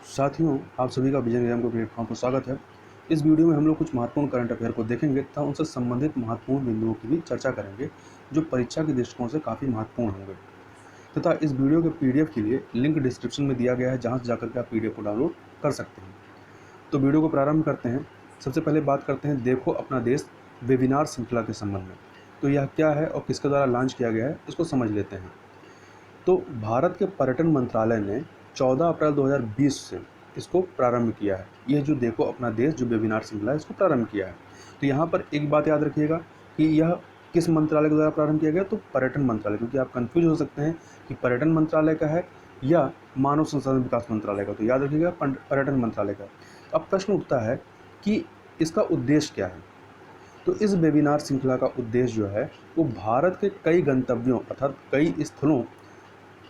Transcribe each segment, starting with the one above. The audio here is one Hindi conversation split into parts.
साथियों, आप सभी का विजन एग्जाम को प्लेटफॉर्म पर स्वागत है। इस वीडियो में हम लोग कुछ महत्वपूर्ण करंट अफेयर को देखेंगे तथा उनसे संबंधित महत्वपूर्ण बिंदुओं की भी चर्चा करेंगे जो परीक्षा के दृष्टिकोण से काफ़ी महत्वपूर्ण होंगे। तथा इस वीडियो के पीडीएफ के लिए लिंक डिस्क्रिप्शन में दिया गया है, जहाँ से जाकर के आप पीडीएफ को डाउनलोड कर सकते हैं। तो वीडियो को प्रारंभ करते हैं। सबसे पहले बात करते हैं देखो अपना देश वेबिनार श्रृंखला के संबंध में। तो यह क्या है और किसके द्वारा लॉन्च किया गया है, इसको समझ लेते हैं। तो भारत के पर्यटन मंत्रालय ने 14 अप्रैल 2020 से इसको प्रारंभ किया है। यह जो देखो अपना देश जो वेबिनार श्रृंखला है, इसको प्रारंभ किया है। तो यहाँ पर एक बात याद रखिएगा कि यह किस मंत्रालय के द्वारा प्रारंभ किया गया, तो पर्यटन मंत्रालय, क्योंकि आप कंफ्यूज हो सकते हैं कि पर्यटन मंत्रालय का है या मानव संसाधन विकास मंत्रालय का। तो याद रखिएगा पर्यटन मंत्रालय का। अब प्रश्न उठता है कि इसका उद्देश्य क्या है। तो इस वेबिनार श्रृंखला का उद्देश्य जो है वो भारत के कई गंतव्यों अर्थात कई स्थलों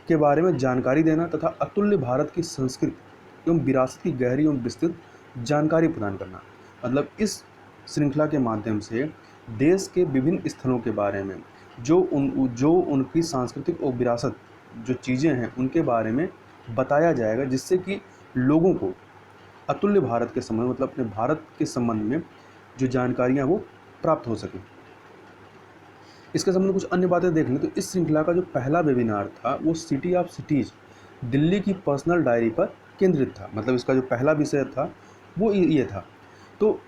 के बारे में जानकारी देना तथा अतुल्य भारत की संस्कृति एवं विरासत की गहरी एवं विस्तृत जानकारी प्रदान करना। मतलब इस श्रृंखला के माध्यम से देश के विभिन्न स्थलों के बारे में जो उनकी सांस्कृतिक और विरासत जो चीज़ें हैं उनके बारे में बताया जाएगा, जिससे कि लोगों को अतुल्य भारत के संबंध मतलब अपने भारत के संबंध में जो जानकारियाँ वो प्राप्त हो सकें। इसके संबंध में कुछ अन्य बातें देख लें तो इस श्रृंखला का जो पहला वेबिनार था वो सिटी ऑफ सिटीज़ दिल्ली की पर्सनल डायरी पर केंद्रित था। मतलब इसका जो पहला विषय था वो ये था। तो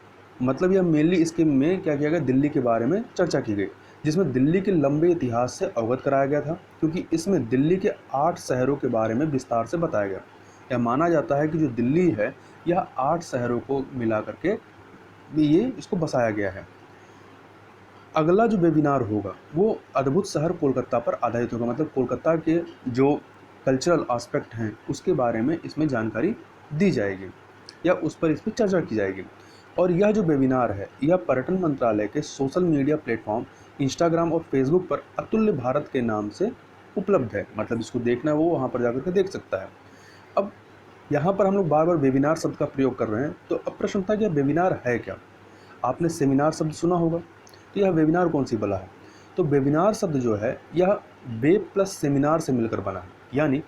मतलब यह मेनली इसके में क्या किया गया, दिल्ली के बारे में चर्चा की गई, जिसमें दिल्ली के लंबे इतिहास से अवगत कराया गया था, क्योंकि इसमें दिल्ली के 8 शहरों के बारे में विस्तार से बताया गया। यह माना जाता है कि जो दिल्ली है यह 8 शहरों को मिला करके ये इसको बसाया गया है। अगला जो वेबिनार होगा वो अद्भुत शहर कोलकाता पर आधारित होगा। मतलब कोलकाता के जो कल्चरल एस्पेक्ट हैं उसके बारे में इसमें जानकारी दी जाएगी या उस पर इस पर चर्चा की जाएगी। और यह जो वेबिनार है यह पर्यटन मंत्रालय के सोशल मीडिया प्लेटफॉर्म इंस्टाग्राम और फेसबुक पर अतुल्य भारत के नाम से उपलब्ध है। मतलब इसको देखना है वो वहाँ पर जाकर के देख सकता है। अब यहाँ पर हम लोग बार बार वेबिनार शब्द का प्रयोग कर रहे हैं, तो अब प्रश्न था कि वेबिनार है क्या। आपने सेमिनार शब्द सुना होगा, तो यह वेबिनार कौन सी बला है। तो वेबिनार शब्द जो है यह वेब प्लस सेमिनार से मिलकर बना है, यानी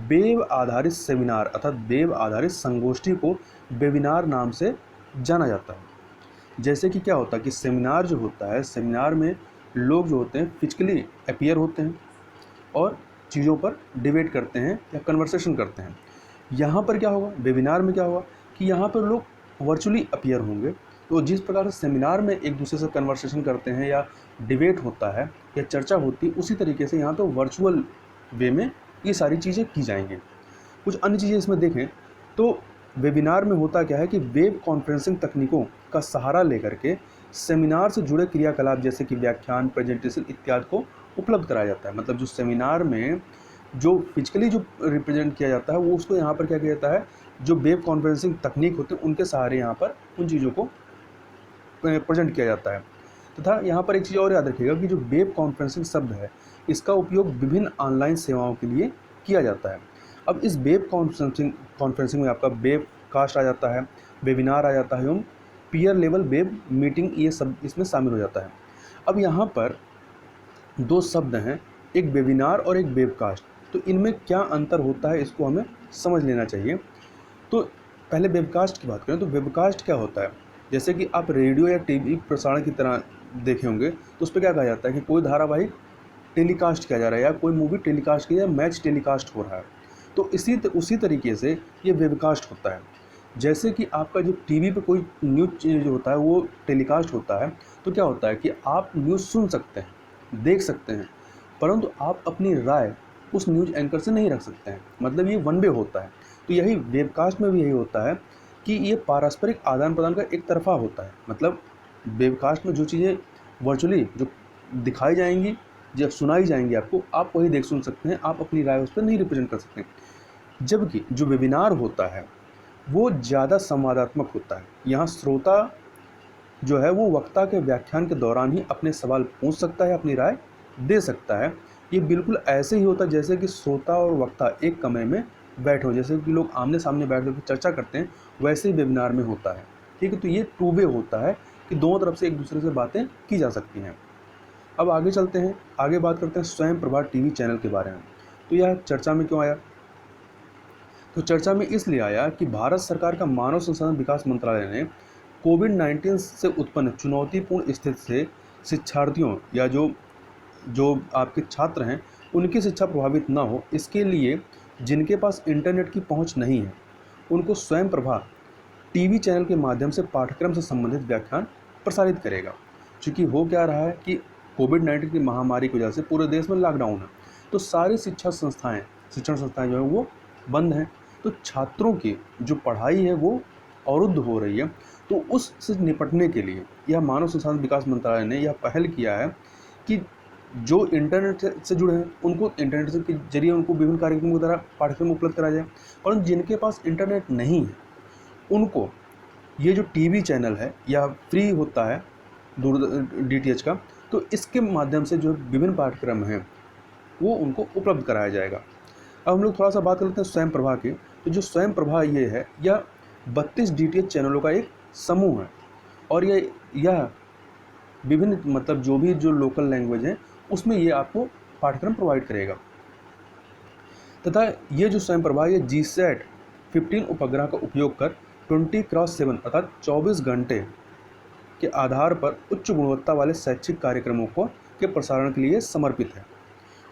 वेब आधारित सेमिनार अर्थात वेब आधारित संगोष्ठी को वेबिनार नाम से जाना जाता है। जैसे कि क्या होता है कि सेमिनार जो होता है, सेमिनार में लोग जो होते हैं फिजिकली अपीयर होते हैं और चीज़ों पर डिबेट करते हैं या कन्वर्सेशन करते हैं। यहाँ पर क्या होगा, वेबिनार में क्या होगा कि यहाँ पर लोग वर्चुअली अपीयर होंगे। तो जिस प्रकार से सेमिनार में एक दूसरे से कन्वर्सेशन करते हैं या डिबेट होता है या चर्चा होती है, उसी तरीके से यहाँ तो वर्चुअल वे में ये सारी चीज़ें की जाएंगी। कुछ अन्य चीज़ें इसमें देखें तो वेबिनार में होता क्या है कि वेब कॉन्फ्रेंसिंग तकनीकों का सहारा लेकर के सेमिनार से जुड़े क्रियाकलाप जैसे कि व्याख्यान, प्रेजेंटेशन इत्यादि को उपलब्ध कराया जाता है। मतलब जो सेमिनार में जो फिजिकली जो रिप्रेजेंट किया जाता है वो उसको यहाँ पर क्या किया जाता है, जो वेब कॉन्फ्रेंसिंग तकनीक होते हैं उनके सहारे यहाँ पर उन चीज़ों को प्रेजेंट किया जाता है। तथा यहाँ पर एक चीज़ और याद रखिएगा कि जो वेब कॉन्फ्रेंसिंग शब्द है इसका उपयोग विभिन्न ऑनलाइन सेवाओं के लिए किया जाता है। अब इस वेब कॉन्फ्रेंसिंग में आपका वेब कास्ट आ जाता है, वेबिनार आ जाता है एवं पीयर लेवल वेब मीटिंग, ये सब इसमें शामिल हो जाता है। अब यहाँ पर दो शब्द हैं, एक वेबिनार और एक वेबकास्ट। तो इनमें क्या अंतर होता है इसको हमें समझ लेना चाहिए। तो पहले वेबकास्ट की बात करें तो वेबकास्ट क्या होता है, जैसे कि आप रेडियो या टीवी प्रसारण की तरह देखे होंगे तो उस पर क्या कहा जाता है कि कोई धारावाहिक टेलीकास्ट किया जा रहा है या कोई मूवी टेलीकास्ट किया या मैच टेलीकास्ट हो रहा है। तो उसी तरीके से ये वेबकास्ट होता है। जैसे कि आपका जो टीवी पे कोई न्यूज़ जो होता है वो टेलीकास्ट होता है, तो क्या होता है कि आप न्यूज़ सुन सकते हैं, देख सकते हैं, परंतु आप अपनी राय उस न्यूज़ एंकर से नहीं रख सकते हैं। मतलब ये वन वे होता है। तो यही वेबकास्ट में भी यही होता है कि ये पारस्परिक आदान प्रदान का एक तरफा होता है। मतलब वेबकास्ट में जो चीज़ें वर्चुअली जो दिखाई जाएंगी, जब सुनाई जाएंगी आपको, आप वही देख सुन सकते हैं, आप अपनी राय उस पर नहीं रिप्रेजेंट कर सकते। जबकि जो वेबिनार होता है वो ज़्यादा संवादात्मक होता है। यहाँ श्रोता जो है वो वक्ता के व्याख्यान के दौरान ही अपने सवाल पूछ सकता है, अपनी राय दे सकता है। ये बिल्कुल ऐसे ही होता है जैसे कि श्रोता और वक्ता एक कमरे में बैठे हो, जैसे कि लोग आमने सामने बैठ कर चर्चा करते हैं, वैसे ही वेबिनार में होता है। ठीक है, तो ये टू वे होता है कि दोनों तरफ से एक दूसरे से बातें की जा सकती हैं। अब आगे चलते हैं, आगे बात करते हैं स्वयं प्रभा टीवी चैनल के बारे में। तो यह चर्चा में क्यों आया। तो चर्चा में इसलिए आया कि भारत सरकार का मानव संसाधन विकास मंत्रालय ने कोविड-19 से उत्पन्न चुनौतीपूर्ण स्थिति से शिक्षार्थियों या जो जो आपके छात्र हैं उनकी शिक्षा प्रभावित ना हो, इसके लिए जिनके पास इंटरनेट की पहुंच नहीं है उनको स्वयं प्रभा टीवी चैनल के माध्यम से पाठ्यक्रम से संबंधित व्याख्यान प्रसारित करेगा। क्योंकि हो क्या रहा है कि कोविड-19 की महामारी की वजह से पूरे देश में लॉकडाउन है, तो सारी शिक्षण संस्थाएं जो है वो बंद हैं। तो छात्रों की जो पढ़ाई है वो अवरुद्ध हो रही है। तो उससे निपटने के लिए यह मानव संसाधन विकास मंत्रालय ने यह पहल किया है कि जो इंटरनेट से जुड़े हैं उनको इंटरनेट के जरिए उनको विभिन्न कार्यक्रमों के द्वारा पाठ्यक्रम उपलब्ध कराया जाए, और जिनके पास इंटरनेट नहीं है उनको ये जो टीवी चैनल है या फ्री होता है दूर DTH का, तो इसके माध्यम से जो विभिन्न पाठ्यक्रम हैं वो उनको उपलब्ध कराया जाएगा। अब हम लोग थोड़ा सा बात कर लेते हैं स्वयं प्रभा की। तो जो स्वयं प्रभा ये है यह 32 DTH चैनलों का एक समूह है, और यह विभिन्न मतलब जो लोकल लैंग्वेज है उसमें ये आपको पाठ्यक्रम प्रोवाइड करेगा। तथा ये जो स्वयं प्रभा ये GSAT 15 उपग्रह का उपयोग कर 20x7 अर्थात 24 घंटे के आधार पर उच्च गुणवत्ता वाले शैक्षिक कार्यक्रमों के प्रसारण के लिए समर्पित है।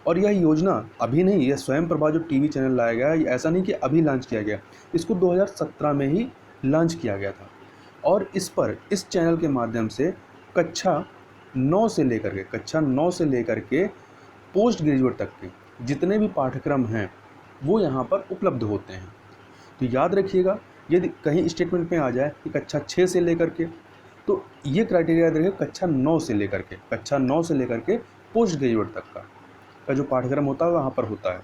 और यह योजना अभी नहीं, यह स्वयं प्रभा जो टीवी चैनल लाया गया है, ऐसा नहीं कि अभी लॉन्च किया गया, इसको 2017 में ही लॉन्च किया गया था। और इस चैनल के माध्यम से कक्षा 9 से लेकर के पोस्ट ग्रेजुएट तक के जितने भी पाठ्यक्रम हैं वो यहाँ पर उपलब्ध होते हैं। तो याद रखिएगा, यदि कहीं स्टेटमेंट में आ जाए कि कक्षा 6 से लेकर के, तो ये क्राइटेरिया याद रखिए कक्षा 9 से लेकर के पोस्ट ग्रेजुएट तक का जो पाठ्यक्रम होता है वहाँ पर होता है।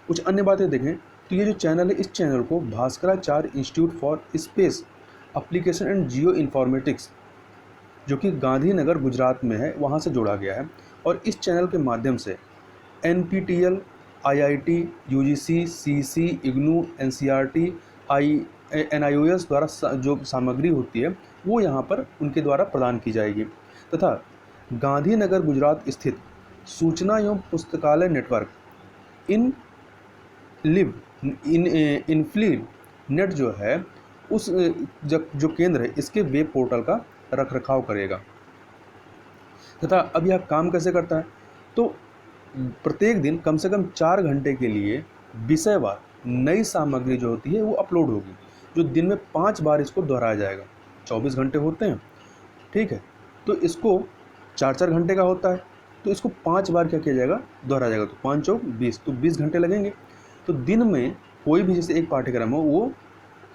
कुछ अन्य बातें देखें तो ये जो चैनल है, इस चैनल को Bhaskaracharya institute for space application and geo informatics जो कि गांधीनगर गुजरात में है वहाँ से जोड़ा गया है। और इस चैनल के माध्यम से NPTEL, IIT, UGC, CC, IGNOU, NCERT, NIOS द्वारा जो सामग्री होती है वो यहाँ पर उनके द्वारा प्रदान की जाएगी। तथा गांधीनगर गुजरात स्थित सूचना एवं पुस्तकालय नेटवर्क इनफ्ली नेट जो है उस जो केंद्र है इसके वेब पोर्टल का रखरखाव करेगा। तथा अब यह काम कैसे करता है, तो प्रत्येक दिन कम से कम 4 घंटे के लिए विषयवार नई सामग्री जो होती है वो अपलोड होगी, जो दिन में 5 बार इसको दोहराया जाएगा। 24 घंटे होते हैं, ठीक है, तो इसको 4-4 घंटे का होता है, तो इसको 5 बार क्या किया जाएगा, दोहराया जाएगा। तो 5 चौक 20, तो 20 घंटे लगेंगे। तो दिन में कोई भी जैसे एक पाठ्यक्रम हो वो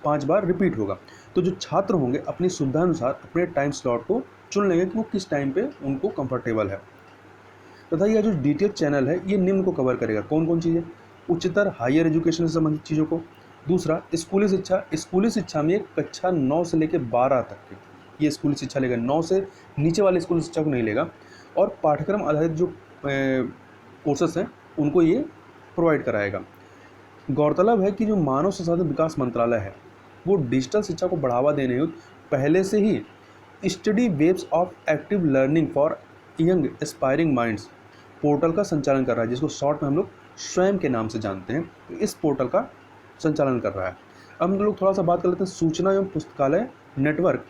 5 बार रिपीट होगा। तो जो छात्र होंगे अपनी सुविधा अनुसार अपने टाइम स्लॉट को चुन लेंगे कि वो किस टाइम पे उनको कंफर्टेबल है। तथा यह जो DTH चैनल है ये निम्न को कवर करेगा, कौन कौन चीज़ें, उच्चतर हायर एजुकेशन से संबंधित चीज़ों को। दूसरा स्कूली शिक्षा में कक्षा 9 से लेकर 12 तक की ये स्कूली शिक्षा लेगा, 9 से नीचे वाले स्कूली शिक्षा को नहीं लेगा। और पाठ्यक्रम आधारित जो कोर्सेस हैं उनको ये प्रोवाइड कराएगा। गौरतलब है कि जो मानव संसाधन विकास मंत्रालय है वो डिजिटल शिक्षा को बढ़ावा देने हेतु पहले से ही study webs of active learning for young aspiring minds portal का संचालन कर रहा है, जिसको शॉर्ट में हम लोग स्वयं के नाम से जानते हैं। तो इस पोर्टल का संचालन कर रहा है। अब हम लोग थोड़ा सा बात कर लेते हैं सूचना एवं पुस्तकालय नेटवर्क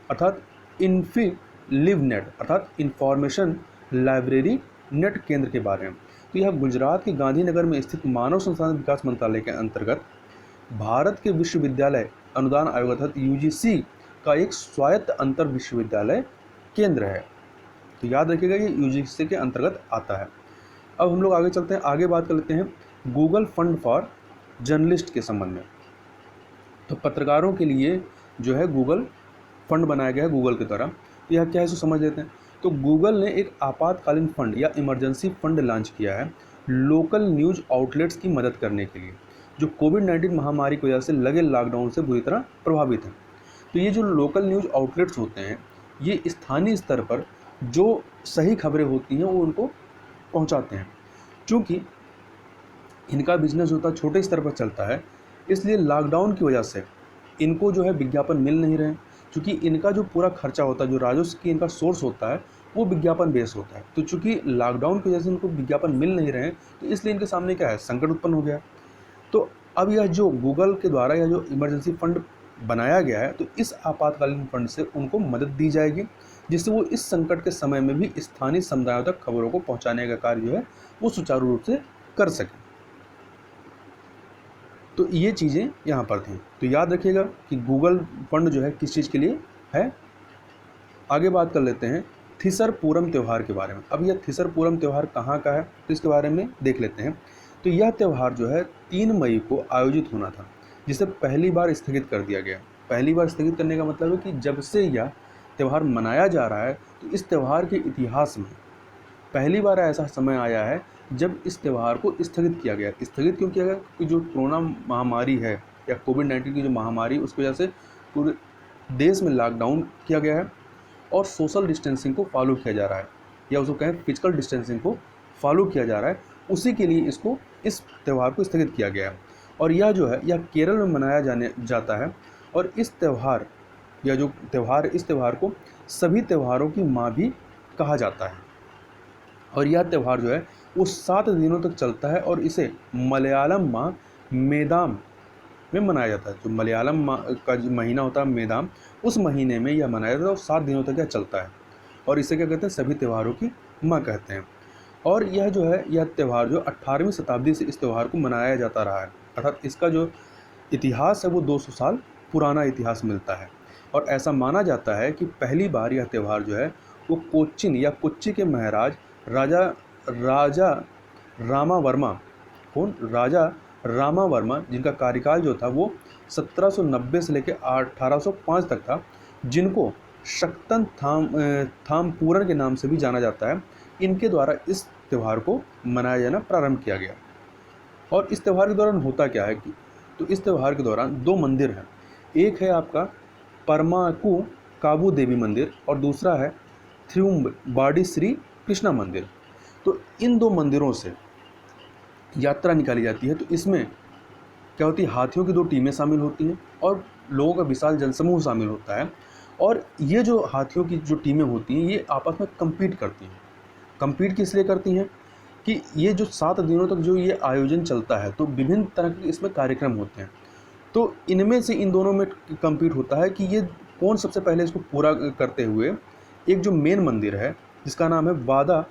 अर्थात इन्फीलिव नेट अर्थात इंफॉर्मेशन लाइब्रेरी नेट केंद्र के बारे में। तो यह गुजरात के गांधीनगर में स्थित मानव संसाधन विकास मंत्रालय के अंतर्गत भारत के विश्वविद्यालय अनुदान आयोग अर्थात UGC का एक स्वायत्त अंतर विश्वविद्यालय केंद्र है। तो याद रखिएगा ये UGC के अंतर्गत आता है। अब हम लोग आगे चलते हैं, आगे बात कर लेते हैं गूगल फंड फॉर जर्नलिस्ट के संबंध में। तो पत्रकारों के लिए जो है गूगल फंड बनाया गया है गूगल के द्वारा। तो यह क्या है इसको समझ लेते हैं। तो गूगल ने एक आपातकालीन फंड या इमरजेंसी फंड लॉन्च किया है लोकल न्यूज़ आउटलेट्स की मदद करने के लिए जो कोविड-19 महामारी की वजह से लगे लॉकडाउन से बुरी तरह प्रभावित हैं। तो ये जो लोकल न्यूज़ आउटलेट्स होते हैं ये स्थानीय स्तर पर जो सही खबरें होती हैं वो उनको पहुंचाते हैं। चूँकि इनका बिजनेस होता है छोटे स्तर पर चलता है, इसलिए लॉकडाउन की वजह से इनको जो है विज्ञापन मिल नहीं रहे, क्योंकि इनका जो पूरा खर्चा होता है, जो राजस्व की इनका सोर्स होता है वो विज्ञापन बेस होता है। तो चूँकि लॉकडाउन की वजह से इनको विज्ञापन मिल नहीं रहे हैं, तो इसलिए इनके सामने क्या है, संकट उत्पन्न हो गया। तो अब यह जो गूगल के द्वारा यह जो इमरजेंसी फंड बनाया गया है, तो इस आपातकालीन फंड से उनको मदद दी जाएगी, जिससे वो इस संकट के समय में भी स्थानीय समुदायों तक खबरों को पहुंचाने का कार्य जो है वो सुचारू रूप से कर सकें। तो ये चीज़ें यहाँ पर थी। तो याद रखिएगा कि गूगल फंड जो है किस चीज़ के लिए है। आगे बात कर लेते हैं थिसर पूरम त्यौहार के बारे में। अब यह थिसर पूरम त्यौहार कहाँ का है, तो इसके बारे में देख लेते हैं। तो यह त्यौहार जो है 3 मई को आयोजित होना था, जिसे पहली बार स्थगित कर दिया गया। पहली बार स्थगित करने का मतलब है कि जब से यह त्यौहार मनाया जा रहा है, तो इस त्यौहार के इतिहास में पहली बार ऐसा समय आया है जब इस त्यौहार को स्थगित किया गया। स्थगित क्यों किया गया? क्योंकि जो कोरोना महामारी है या कोविड-19 की जो महामारी, उसकी वजह से पूरे देश में लॉकडाउन किया गया है और सोशल डिस्टेंसिंग को फॉलो किया जा रहा है, या उसको कहें फिजिकल डिस्टेंसिंग को फॉलो किया जा रहा है। उसी के लिए इस त्यौहार को स्थगित किया गया है। और यह जो है यह केरल में मनाया जाता है। और इस त्यौहार इस त्यौहार को सभी त्यौहारों की माँ भी कहा जाता है। और यह त्यौहार जो है वो 7 दिनों तक चलता है और इसे मलयालम माह मेदाम में मनाया जाता है। जो मलयालम माह का जो महीना होता है मेदाम, उस महीने में यह मनाया जाता है और 7 दिनों तक यह चलता है। और इसे क्या कहते हैं? सभी त्योहारों की माँ कहते हैं। और यह जो है यह त्यौहार जो 18वीं शताब्दी से इस त्यौहार को मनाया जाता रहा है, अर्थात इसका जो इतिहास है वो 200 साल पुराना इतिहास मिलता है। और ऐसा माना जाता है कि पहली बार यह त्यौहार जो है वो कोच्चिन या कोच्चि के महाराज राजा रामावर्मा राजा रामावर्मा, जिनका कार्यकाल जो था वो 1790 से लेकर 1805 तक था, जिनको शक्तन थामपूरन के नाम से भी जाना जाता है, इनके द्वारा इस त्यौहार को मनाया जाना प्रारंभ किया गया। और इस त्यौहार के दौरान होता क्या है कि तो इस त्यौहार के दौरान 2 मंदिर हैं। एक है आपका परमाकू काबू देवी मंदिर और दूसरा है थिरुम्बाडी श्री कृष्णा मंदिर। तो इन 2 मंदिरों से यात्रा निकाली जाती है। तो इसमें क्या होती है? हाथियों की 2 टीमें शामिल होती हैं और लोगों का विशाल जनसमूह शामिल होता है। और ये जो हाथियों की जो टीमें होती हैं ये आपस में कम्पीट करती हैं। कम्पीट किस लिए करती हैं कि ये जो 7 दिनों तक जो ये आयोजन चलता है, तो विभिन्न तरह के इसमें कार्यक्रम होते हैं। तो इनमें से इन दोनों में कम्पीट होता है कि ये कौन सबसे पहले इसको पूरा करते हुए एक जो मेन मंदिर है जिसका नाम है वादा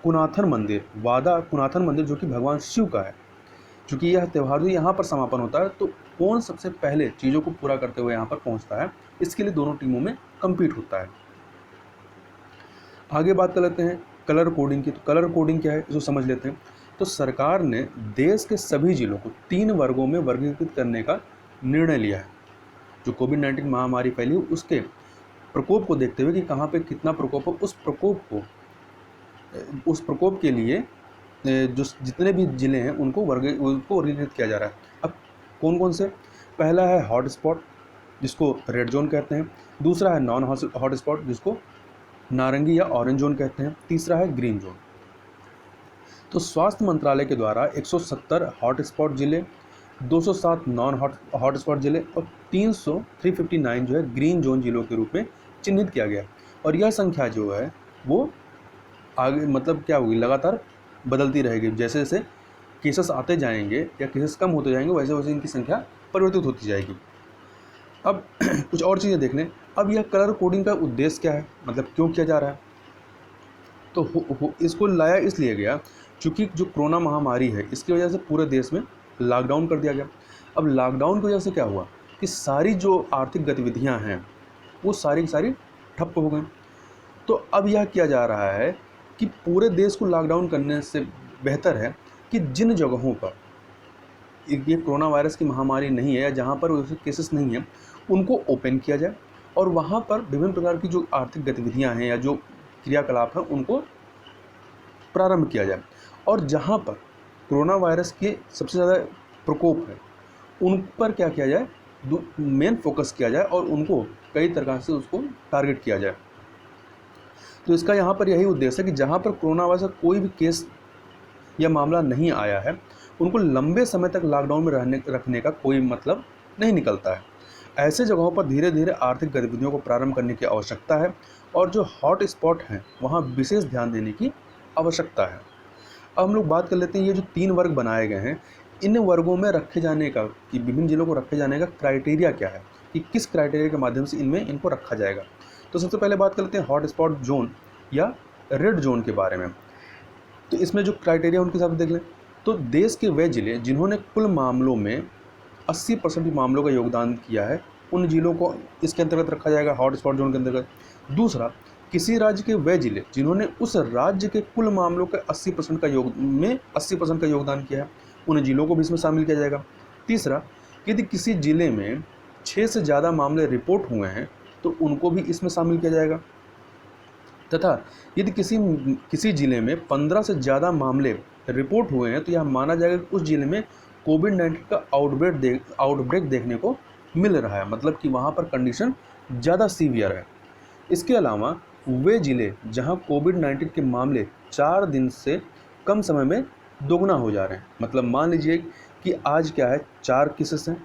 कुनाथन मंदिर, जो कि भगवान शिव का है। चूँकि यह त्यौहार जो यहाँ पर समापन होता है, तो कौन सबसे पहले चीज़ों को पूरा करते हुए यहाँ पर पहुँचता है, इसके लिए दोनों टीमों में कम्पीट होता है। आगे बात कर लेते हैं कलर कोडिंग की। तो कलर कोडिंग क्या है इसको समझ लेते हैं। तो सरकार ने देश के सभी जिलों को 3 वर्गों में वर्गीकृत करने का निर्णय लिया है। जो कोविड-19 महामारी फैली उसके प्रकोप को देखते हुए कि कहाँ पे कितना प्रकोप हो, उस प्रकोप के लिए जो जितने भी ज़िले हैं उनको वर्गीकृत किया जा रहा है। अब कौन कौन से? पहला है हॉट स्पॉट, जिसको रेड जोन कहते हैं। दूसरा है नॉन हॉट स्पॉट, जिसको नारंगी या ऑरेंज जोन कहते हैं। तीसरा है ग्रीन जोन। तो स्वास्थ्य मंत्रालय के द्वारा 170 हॉट स्पॉट जिले, 207 नॉन हॉट स्पॉट जिले और 359 जो है ग्रीन जोन जिलों के रूप में चिन्हित किया गया। और यह संख्या जो है वो आगे मतलब क्या होगी, लगातार बदलती रहेगी। जैसे जैसे केसेस आते जाएंगे या केसेस कम होते जाएंगे, वैसे वैसे इनकी संख्या परिवर्तित होती जाएगी। अब कुछ और चीज़ें देख लें। अब यह कलर कोडिंग का उद्देश्य क्या है, मतलब क्यों किया जा रहा है? तो इसको लाया इसलिए गया क्योंकि जो कोरोना महामारी है इसकी वजह से पूरे देश में लॉकडाउन कर दिया गया। अब लॉकडाउन की वजह से क्या हुआ कि सारी जो आर्थिक गतिविधियां हैं वो सारी की सारी ठप्प हो गई। तो अब यह किया जा रहा है कि पूरे देश को लॉकडाउन करने से बेहतर है कि जिन जगहों पर ये कोरोना वायरस की महामारी नहीं है या जहाँ पर वैसे केसेस नहीं हैं उनको ओपन किया जाए और वहाँ पर विभिन्न प्रकार की जो आर्थिक गतिविधियाँ हैं या जो क्रियाकलाप हैं उनको प्रारंभ किया जाए। और जहाँ पर कोरोना वायरस के सबसे ज़्यादा प्रकोप है उन पर क्या किया जाए, मेन फोकस किया जाए और उनको कई तरह से उसको टारगेट किया जाए। तो इसका यहाँ पर यही उद्देश्य है कि जहाँ पर कोरोना वायरस का कोई भी केस या मामला नहीं आया है उनको लंबे समय तक लॉकडाउन में रखने का कोई मतलब नहीं निकलता है। ऐसे जगहों पर धीरे धीरे आर्थिक गतिविधियों को प्रारंभ करने की आवश्यकता है और जो हॉट स्पॉट हैं वहाँ विशेष ध्यान देने की आवश्यकता है। अब हम लोग बात कर लेते हैं ये जो 3 वर्ग बनाए गए हैं इन वर्गों में रखे जाने का, कि विभिन्न जिलों को रखे जाने का क्राइटेरिया क्या है, कि किस क्राइटेरिया के माध्यम से इनमें इनको रखा जाएगा। तो सबसे पहले बात कर लेते हैं हॉट स्पॉट जोन या रेड जोन के बारे में। तो इसमें जो क्राइटेरिया उनके हिसाब से देख लें, तो देश के वे जिले जिन्होंने कुल मामलों में 80% मामलों का योगदान किया है, उन जिलों को इसके अंतर्गत रखा जाएगा, हॉट स्पॉट जोन के अंतर्गत। दूसरा, किसी राज्य के वे जिले जिन्होंने उस राज्य के कुल मामलों के 80% का योगदान किया है, उन जिलों को भी इसमें शामिल किया जाएगा। तीसरा, यदि किसी जिले में 6 से ज़्यादा मामले रिपोर्ट हुए हैं तो उनको भी इसमें शामिल किया जाएगा। तथा यदि किसी जिले में 15 से ज़्यादा मामले रिपोर्ट हुए हैं तो यह माना जाएगा कि उस जिले में कोविड-19 का आउटब्रेक देखने को मिल रहा है, मतलब कि वहाँ पर कंडीशन ज़्यादा सीवियर है। इसके अलावा वे जिले जहाँ कोविड-19 के मामले 4 दिन से कम समय में दोगुना हो जा रहे हैं, मतलब मान लीजिए कि आज क्या है 4 केसेस हैं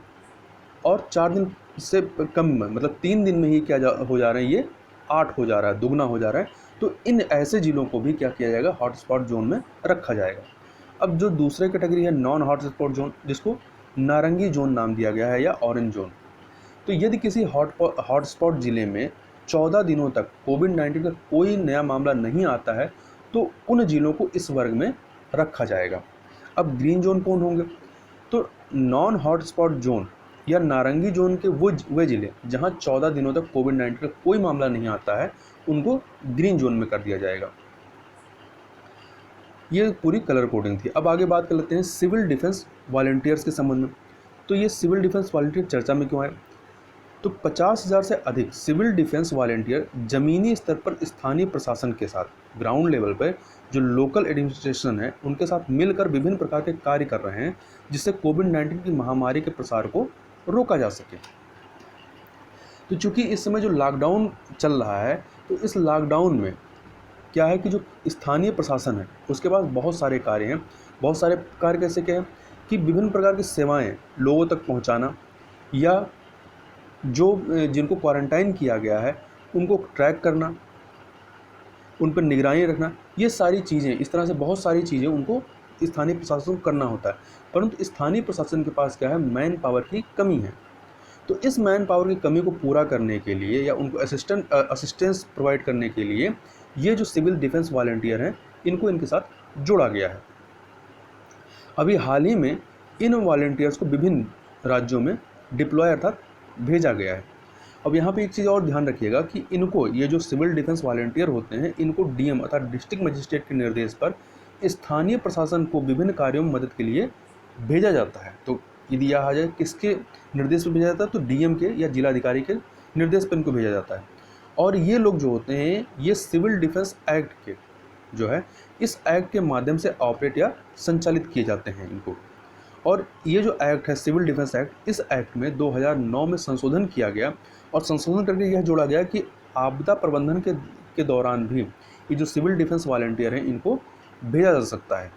और 4 दिन से कम में, मतलब 3 दिन में ही हो जा रहे हैं, ये 8 हो जा रहा है, दुगना हो जा रहा है। तो इन ऐसे जिलों को भी क्या किया जाएगा, हॉटस्पॉट जोन में रखा जाएगा। अब जो दूसरे कैटेगरी है नॉन हॉटस्पॉट जोन, जिसको नारंगी जोन नाम दिया गया है या ऑरेंज जोन। तो यदि किसी हॉटस्पॉट जिले में 14 दिनों तक कोविड-19 का कोई नया मामला नहीं आता है तो उन जिलों को इस वर्ग में रखा जाएगा। अब ग्रीन जोन कौन होंगे, तो नॉन हॉटस्पॉट जोन या नारंगी जोन के वे जिले जहां 14 दिनों तक कोविड-19 का कोई मामला नहीं आता है, उनको ग्रीन जोन में कर दिया जाएगा। ये पूरी कलर कोडिंग थी। अब आगे बात कर लेते हैं सिविल डिफेंस वॉलंटियर्स के संबंध में। तो ये सिविल डिफेंस वॉलंटियर चर्चा में क्यों आए, तो 50,000 से अधिक सिविल डिफेंस वॉलंटियर ज़मीनी स्तर पर स्थानीय प्रशासन के साथ, ग्राउंड लेवल पर जो लोकल एडमिनिस्ट्रेशन है उनके साथ मिलकर विभिन्न प्रकार के कार्य कर रहे हैं, जिससे कोविड-19 की महामारी के प्रसार को रोका जा सके। तो चूँकि इस समय जो लॉकडाउन चल रहा है, तो इस लॉकडाउन में क्या है कि जो स्थानीय प्रशासन है उसके पास बहुत सारे कार्य हैं। बहुत सारे कार्य कैसे क्या है कि विभिन्न प्रकार की सेवाएं लोगों तक पहुंचाना, या जो जिनको क्वारंटाइन किया गया है उनको ट्रैक करना, उन पर निगरानी रखना, ये सारी चीज़ें, इस तरह से बहुत सारी चीज़ें उनको स्थानीय प्रशासन को करना होता है। परंतु स्थानीय प्रशासन के पास क्या है, मैन पावर की कमी है। तो इस मैन पावर की कमी को पूरा करने के लिए या उनको असिस्टेंस प्रोवाइड करने के लिए ये जो सिविल डिफेंस वॉलंटियर हैं इनको इनके साथ जोड़ा गया है। अभी हाल ही में इन वॉलंटियर्स को विभिन्न राज्यों में डिप्लॉय अर्थात भेजा गया है। अब यहाँ पे एक चीज़ और ध्यान रखिएगा कि इनको, ये जो सिविल डिफेंस वॉलंटियर होते हैं, इनको डीएम अर्थात डिस्ट्रिक्ट मजिस्ट्रेट के निर्देश पर स्थानीय प्रशासन को विभिन्न कार्यों में मदद के लिए भेजा जाता है। तो यदि यह आ जाए किसके निर्देश पर भेजा जाता है, तो डीएम के या जिलाधिकारी के निर्देश पर इनको भेजा जाता है। और ये लोग जो होते हैं ये सिविल डिफेंस एक्ट के जो है, इस एक्ट के माध्यम से ऑपरेट या संचालित किए जाते हैं इनको। और ये जो एक्ट है सिविल डिफेंस एक्ट, इस एक्ट में 2009 में संशोधन किया गया और संशोधन करके यह जोड़ा गया कि आपदा प्रबंधन के दौरान भी ये जो सिविल डिफेंस वॉलंटियर हैं इनको भेजा जा सकता है।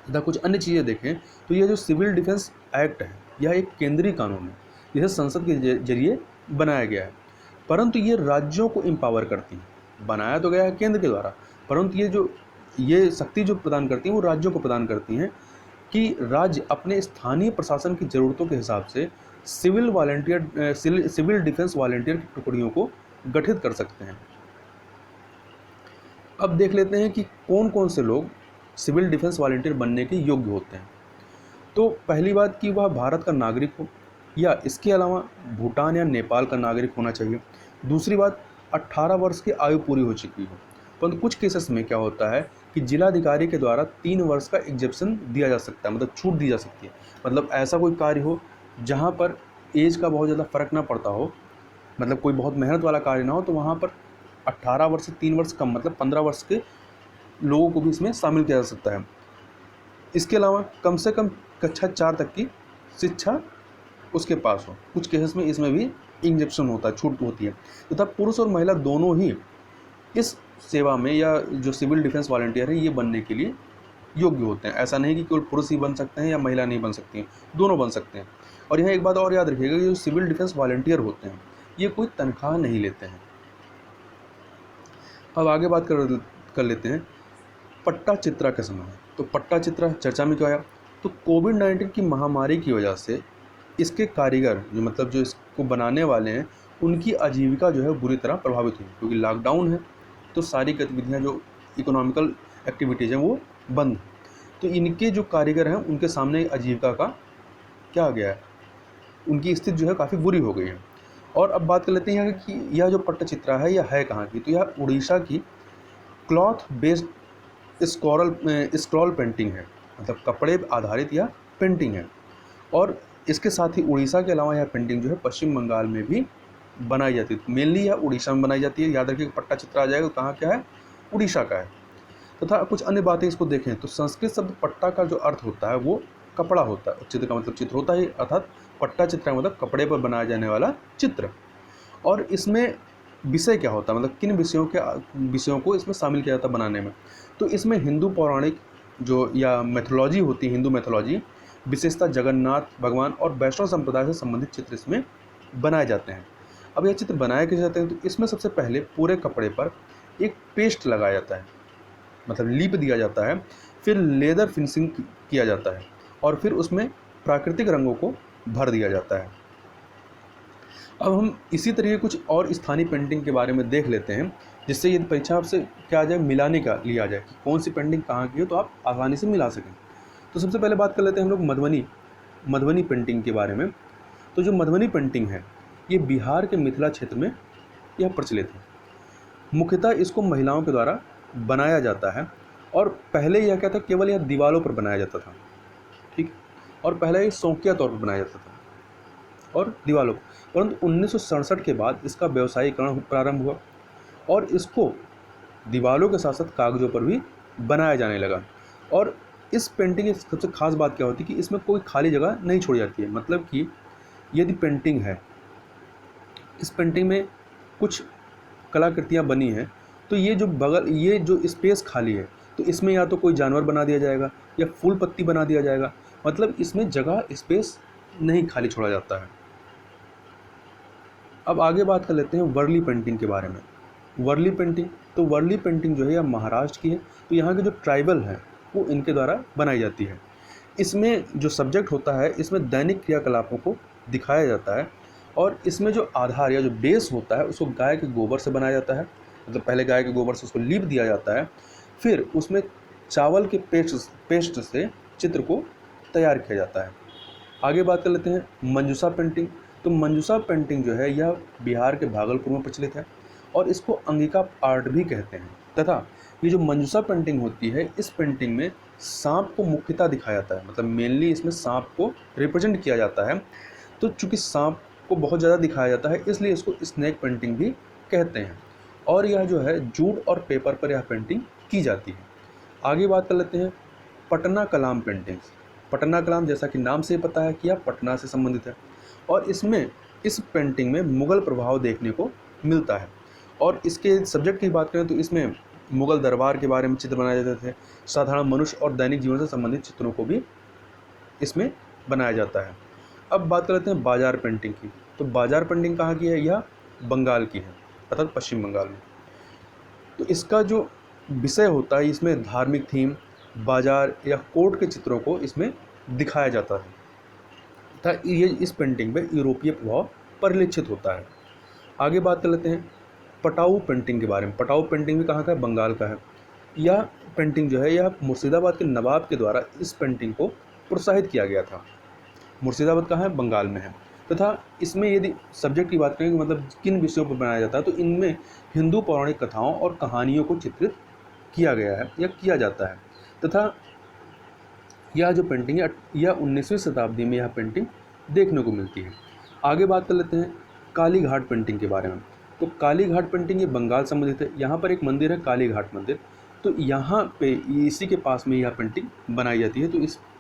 तथा कुछ अन्य चीज़ें देखें तो यह जो सिविल डिफेंस एक्ट है यह एक केंद्रीय कानून है, यह संसद के जरिए बनाया गया है, परंतु ये राज्यों को एम्पावर करती है। बनाया तो गया है केंद्र के द्वारा, परंतु ये शक्ति जो प्रदान करती हैं वो राज्यों को प्रदान करती हैं कि राज्य अपने स्थानीय प्रशासन की ज़रूरतों के हिसाब से सिविल डिफेंस वॉलंटियर की टुकड़ियों को गठित कर सकते हैं। अब देख लेते हैं कि कौन कौन से लोग सिविल डिफेंस वॉलंटियर बनने के योग्य होते हैं। तो पहली बात कि वह भारत का नागरिक हो या इसके अलावा भूटान या नेपाल का नागरिक होना चाहिए। दूसरी बात, 18 वर्ष की आयु पूरी हो चुकी हो। परंतु कुछ केसेस में क्या होता है कि जिलाधिकारी के द्वारा 3 वर्ष का एग्जेप्शन दिया जा सकता है, मतलब छूट दी जा सकती है। मतलब ऐसा कोई कार्य हो जहाँ पर एज का बहुत ज़्यादा फ़र्क ना पड़ता हो, मतलब कोई बहुत मेहनत वाला कार्य ना हो, तो वहाँ पर 18 वर्ष से 3 वर्ष कम, मतलब 15 वर्ष के लोगों को भी इसमें शामिल किया जा सकता है। इसके अलावा कम से कम कक्षा 4 तक की शिक्षा उसके पास हो। कुछ केसेस में इसमें भी एग्जेप्शन होता है, छूट होती है। तथा पुरुष और महिला दोनों ही इस सेवा में या जो सिविल डिफेंस वॉलंटियर है ये बनने के लिए योग्य होते हैं। ऐसा नहीं कि केवल पुरुष ही बन सकते हैं या महिला नहीं बन सकती हैं, दोनों बन सकते हैं। और यहाँ एक बात और याद रखिएगा, जो सिविल डिफेंस वॉलंटियर होते हैं ये कोई तनख्वाह नहीं लेते हैं। अब आगे बात कर लेते हैं पट्टा चित्रा के समय। तो पट्टा चित्रा चर्चा में क्यों आया, तो कोविड-19 की महामारी की वजह से इसके कारीगर जो मतलब जो इसको बनाने वाले हैं, उनकी आजीविका जो है बुरी तरह प्रभावित हुई, क्योंकि लॉकडाउन है तो सारी गतिविधियां जो इकोनॉमिकल एक्टिविटीज़ हैं वो बंद। तो इनके जो कारीगर हैं उनके सामने आजीविका का क्या आ गया है, उनकी स्थिति जो है काफ़ी बुरी हो गई है। और अब बात कर लेते हैं यहाँ कि यह जो पट्टचित्रा है यह है कहाँ की, तो यह उड़ीसा की क्लॉथ बेस्ड स्क्रॉल पेंटिंग है, मतलब कपड़े आधारित यह पेंटिंग है। और इसके साथ ही उड़ीसा के अलावा यह पेंटिंग जो है पश्चिम बंगाल में भी बनाई जाती है। मेनली यह उड़ीसा में बनाई जाती है, याद रखिए पट्टचित्रा आ जाएगा तो कहाँ क्या है, उड़ीसा का है। तथा कुछ अन्य बातें इसको देखें तो संस्कृत शब्द पट्टा का जो अर्थ होता है वो कपड़ा होता है, चित्र का मतलब चित्र होता है, अर्थात पट्टा चित्र का मतलब कपड़े पर बनाया जाने वाला चित्र। और इसमें विषय क्या होता है, मतलब किन विषयों को इसमें शामिल किया जाता है बनाने में, तो इसमें हिंदू पौराणिक जो या मैथोलॉजी होती है, हिंदू मैथोलॉजी, विशेषतः जगन्नाथ भगवान और वैष्णव संप्रदाय से संबंधित चित्र इसमें बनाए जाते हैं। अब यह चित्र बनाए कैसे जाते हैं, तो इसमें सबसे पहले पूरे कपड़े पर एक पेस्ट लगाया जाता है, मतलब लीप दिया जाता है, फिर लेदर फिनिशिंग किया जाता है और फिर उसमें प्राकृतिक रंगों को भर दिया जाता है। अब हम इसी तरीके कुछ और स्थानीय पेंटिंग के बारे में देख लेते हैं, जिससे यदि परीक्षा आपसे क्या आ जाए, मिलाने का लिया जाए कि कौन सी पेंटिंग कहाँ की हो, तो आप आसानी से मिला सकें। तो सबसे पहले बात कर लेते हैं हम लोग मधुबनी पेंटिंग के बारे में। तो जो मधुबनी पेंटिंग है ये बिहार के मिथिला क्षेत्र में यह प्रचलित है। मुख्यतः इसको महिलाओं के द्वारा बनाया जाता है और पहले यह क्या था, केवल यह दीवारों पर बनाया जाता था, ठीक, और पहले ये शौकिया तौर पर बनाया जाता था और दीवारों पर, परंतु 1967 के बाद इसका व्यवसायीकरण प्रारंभ हुआ और इसको दीवारों के साथ साथ कागज़ों पर भी बनाया जाने लगा। और इस पेंटिंग की सबसे खास बात क्या होती है कि इसमें कोई खाली जगह नहीं छोड़ी जाती है, मतलब कि यदि पेंटिंग है, इस पेंटिंग में कुछ कलाकृतियाँ बनी हैं, तो ये जो स्पेस खाली है तो इसमें या तो कोई जानवर बना दिया जाएगा या फूल पत्ती बना दिया जाएगा, मतलब इसमें जगह स्पेस नहीं खाली छोड़ा जाता है। अब आगे बात कर लेते हैं वर्ली पेंटिंग के बारे में। वर्ली पेंटिंग जो है यह महाराष्ट्र की है, तो यहाँ के जो ट्राइबल हैं वो इनके द्वारा बनाई जाती है। इसमें जो सब्जेक्ट होता है, इसमें दैनिक क्रियाकलापों को दिखाया जाता है और इसमें जो आधार या जो बेस होता है उसको गाय के गोबर से बनाया जाता है, मतलब पहले गाय के गोबर से उसको लीप दिया जाता है, फिर उसमें चावल के पेस्ट से चित्र को तैयार किया जाता है। आगे बात कर लेते हैं मंजूसा पेंटिंग। तो मंजूसा पेंटिंग जो है यह बिहार के भागलपुर में प्रचलित है और इसको अंगिका आर्ट भी कहते हैं। तथा ये जो मंजूसा पेंटिंग होती है, इस पेंटिंग में सांप को मुख्यतः दिखाया जाता है, मतलब मेनली इसमें सांप को रिप्रेजेंट किया जाता है। तो चूँकि सांप को बहुत ज़्यादा दिखाया जाता है इसलिए इसको स्नेक पेंटिंग भी कहते हैं और यह जो है जूट और पेपर पर यह पेंटिंग की जाती है। आगे बात कर लेते हैं पटना कलाम पेंटिंग्स। पटना कलाम जैसा कि नाम से पता है कि यह पटना से संबंधित है और इस पेंटिंग में मुग़ल प्रभाव देखने को मिलता है। और इसके सब्जेक्ट की बात करें तो इसमें मुग़ल दरबार के बारे में चित्र बनाए जाते थे, साधारण मनुष्य और दैनिक जीवन से संबंधित चित्रों को भी इसमें बनाया जाता है। अब बात कर लेते हैं बाजार पेंटिंग की। तो बाजार पेंटिंग कहाँ की है, यह बंगाल की है, अर्थात पश्चिम बंगाल में। तो इसका जो विषय होता है, इसमें धार्मिक थीम, बाजार या कोर्ट के चित्रों को इसमें दिखाया जाता है तथा ये इस पेंटिंग में यूरोपीय प्रभाव परिलक्षित होता है। आगे बात कर लेते हैं पटाऊ पेंटिंग के बारे में। पटाऊ पेंटिंग भी कहाँ का है, बंगाल का है। यह पेंटिंग जो है यह मुर्शिदाबाद के नवाब के द्वारा इस पेंटिंग को प्रोत्साहित किया गया था। मुर्शिदाबाद कहाँ है, बंगाल में है। तथा इसमें यदि सब्जेक्ट की बात करें मतलब किन विषयों पर बनाया जाता है, तो इनमें हिंदू पौराणिक कथाओं और कहानियों को चित्रित किया गया है या किया जाता है। तथा यह जो पेंटिंग है यह 19वीं शताब्दी में यह पेंटिंग देखने को मिलती है। आगे बात कर लेते हैं काली घाट पेंटिंग के बारे में। तो काली घाट पेंटिंग ये बंगाल संबंधित है। यहाँ पर एक मंदिर है काली घाट मंदिर, तो यहाँ पे इसी के पास में यह पेंटिंग बनाई जाती है, तो